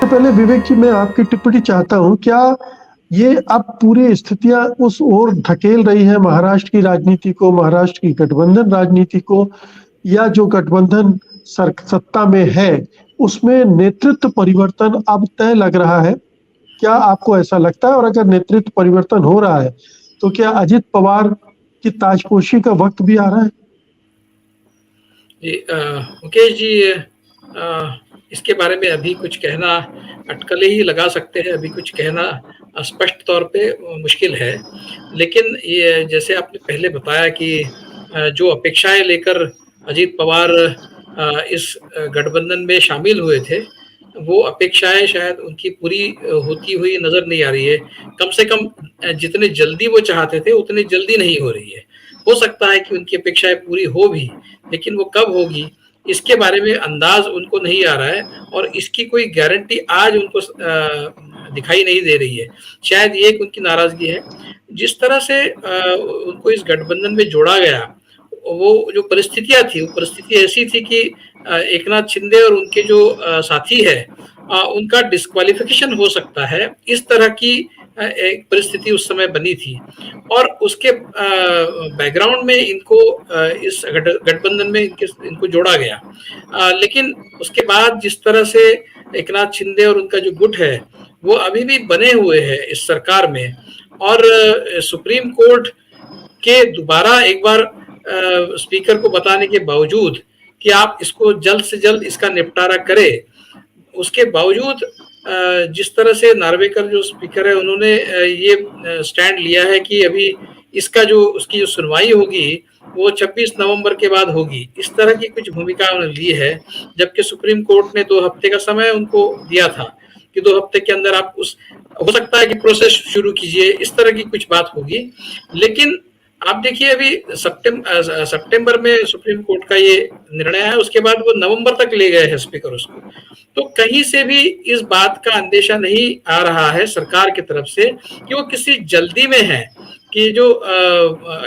पहले विवेक जी, मैं आपकी टिप्पणी चाहता हूँ। क्या ये अब पूरी स्थितियां उस ओर धकेल रही है महाराष्ट्र की राजनीति को, महाराष्ट्र की गठबंधन राजनीति को, या जो गठबंधन सत्ता में है उसमें नेतृत्व परिवर्तन अब तय लग रहा है? क्या आपको ऐसा लगता है? और अगर नेतृत्व परिवर्तन हो रहा है तो क्या अजित पवार की ताजपोशी का वक्त भी आ रहा है? जी मुकेश जी, इसके बारे में अभी कुछ कहना अटकलें ही लगा सकते हैं। अभी कुछ कहना स्पष्ट तौर पे मुश्किल है। लेकिन ये जैसे आपने पहले बताया कि जो अपेक्षाएं लेकर अजीत पवार इस गठबंधन में शामिल हुए थे, वो अपेक्षाएं शायद उनकी पूरी होती हुई नजर नहीं आ रही है। कम से कम जितने जल्दी वो चाहते थे उतनी जल्दी नहीं हो रही है। हो सकता है कि उनकी अपेक्षाएं पूरी हो भी, लेकिन वो कब होगी इसके बारे में अंदाज उनको नहीं आ रहा है, और इसकी कोई गारंटी आज उनको दिखाई नहीं दे रही है। शायद ये एक उनकी नाराजगी है। जिस तरह से उनको इस गठबंधन में जोड़ा गया, वो जो परिस्थितियां थी, वो परिस्थिति ऐसी थी कि एकनाथ शिंदे और उनके जो साथी है, उनका डिस्क्वालिफिकेशन हो सकता है, इस तरह की एक परिस्थिति उस समय बनी थी। और उसके बैकग्राउंड में इनको इस गठबंधन में इनको जोड़ा गया। लेकिन उसके बाद जिस तरह से एकनाथ शिंदे और उनका जो गुट है वो अभी भी बने हुए हैं इस सरकार में, और सुप्रीम कोर्ट के दोबारा एक बार स्पीकर को बताने के बावजूद कि आप इसको जल्द से जल्द इसका निपटारा करें, उसके बावजूद जिस तरह से नार्वेकर जो स्पीकर है उन्होंने ये स्टैंड लिया है कि अभी इसका जो उसकी जो सुनवाई होगी वो 26 नवंबर के बाद होगी, इस तरह की कुछ भूमिका उन्होंने ली है। जबकि सुप्रीम कोर्ट ने 2 हफ्ते का समय उनको दिया था कि 2 हफ्ते के अंदर आप उस हो सकता है कि प्रोसेस शुरू कीजिए, इस तरह की कुछ बात होगी। लेकिन आप देखिए अभी सितंबर में सुप्रीम कोर्ट का ये निर्णय है, उसके बाद वो नवंबर तक ले गए हैं स्पीकर उसको। तो कहीं से भी इस बात का अंदेशा नहीं आ रहा है सरकार की तरफ से कि वो किसी जल्दी में है कि जो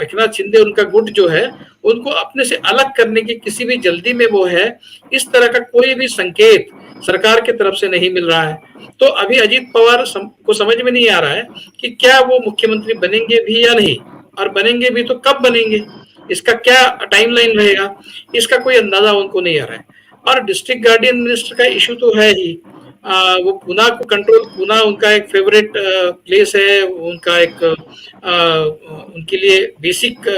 एकनाथ शिंदे उनका गुट जो है उनको अपने से अलग करने की किसी भी जल्दी में वो है, इस तरह का कोई भी संकेत सरकार की तरफ से नहीं मिल रहा है। तो अभी अजीत पवार को समझ में नहीं आ रहा है कि क्या वो मुख्यमंत्री बनेंगे भी या नहीं, और बनेंगे भी तो कब बनेंगे, इसका क्या टाइमलाइन रहेगा, इसका कोई अंदाजा उनको नहीं आ रहा है। और डिस्ट्रिक्ट गार्डियन मिनिस्टर का इशू तो है ही। वो पुणे को कंट्रोल, पुणे उनका एक फेवरेट प्लेस है, उनका एक उनके लिए बेसिक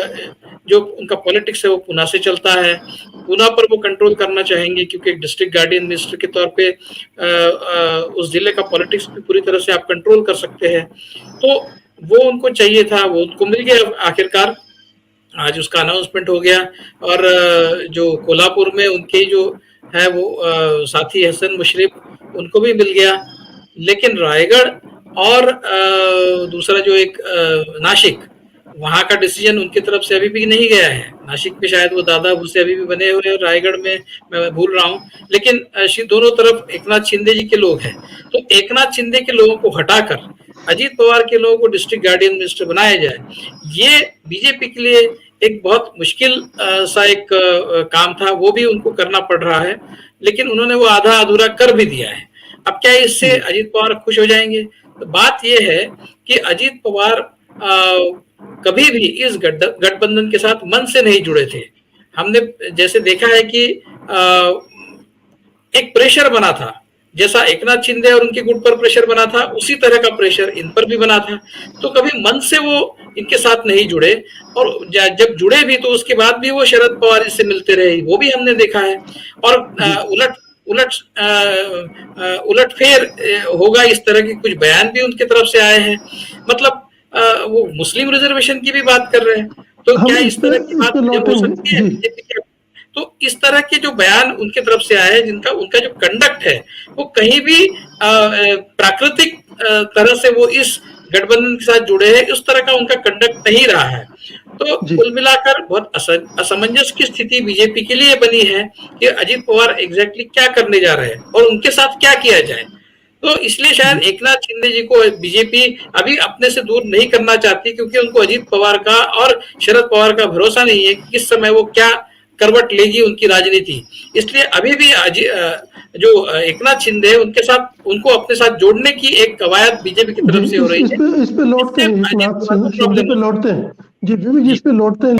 जो उनका पॉलिटिक्स है वो पुणे से चलता है। पुणे पर वो कंट्रोल करना चाहेंगे क्योंकि एक डिस्ट्रिक्ट गार्डियन मिनिस्टर के तौर पे उस जिले का पॉलिटिक्स भी पूरी तरह से आप कंट्रोल कर सकते हैं। तो वो उनको चाहिए था, वो उनको मिल गया आखिरकार। आज उसका अनाउंसमेंट हो गया। और जो कोल्हापुर में उनके जो है वो साथी हसन मुशर्रफ, उनको भी मिल गया। लेकिन रायगढ़ और दूसरा जो एक नासिक, वहां का डिसीजन उनकी तरफ से अभी भी नहीं गया है। नासिक में शायद वो दादा भूसे अभी भी बने हुए हैं, रायगढ़ में मैं भूल रहा हूँ। लेकिन दोनों तरफ एकनाथ शिंदे जी के लोग हैं। तो एकनाथ शिंदे के लोगों को हटाकर अजीत पवार के लोगों को डिस्ट्रिक्ट गार्डियन मिनिस्टर बनाया जाए, ये बीजेपी के लिए एक बहुत मुश्किल सा एक काम था। वो भी उनको करना पड़ रहा है, लेकिन उन्होंने वो आधा अधूरा कर भी दिया है। अब क्या इससे अजीत पवार खुश हो जाएंगे? तो बात यह है कि अजीत पवार कभी भी इस गठबंधन के साथ मन से नहीं जुड़े थे। हमने जैसे देखा है कि एक प्रेशर बना था, जैसा एकनाथ शिंदे और उनके गुट पर प्रेशर बना था, उसी तरह का प्रेशर इन पर भी बना था। तो कभी मन से वो इनके साथ नहीं जुड़े, और जब जुड़े भी तो उसके बाद भी वो शरद पवार से मिलते रहे, वो भी हमने देखा है। और उलट फेर होगा, इस तरह के कुछ बयान भी उनके तरफ से आए हैं। मतलब वो मुस्लिम रिजर्वेशन की भी बात कर रहे हैं। तो क्या इस तरह की बात हो सकती है बीजेपी के? तो इस तरह के जो बयान उनके तरफ से आए हैं, जिनका उनका जो कंडक्ट है वो कहीं भी प्राकृतिक तरह से वो इस गठबंधन के साथ जुड़े हैं, उस तरह का उनका कंडक्ट नहीं रहा है। तो कुल मिलाकर बहुत असमंजस की स्थिति बीजेपी के लिए बनी है कि अजीत पवार एग्जैक्टली क्या करने जा रहे हैं और उनके साथ क्या किया जाए। तो इसलिए शायद एकनाथ शिंदे जी को बीजेपी अभी अपने से दूर नहीं करना चाहती, क्योंकि उनको अजीत पवार का और शरद पवार का भरोसा नहीं है कि किस समय वो क्या करवट लेगी उनकी राजनीति। इसलिए अभी भी जो एकनाथ शिंदे उनके साथ उनको अपने साथ जोड़ने की एक कवायद बीजेपी की तरफ से हो रही है। इस पे लौटते हैं, एकनाथ शिंदे पे लौटते हैं जी, विवेक जी, इस पे लौटते हैं।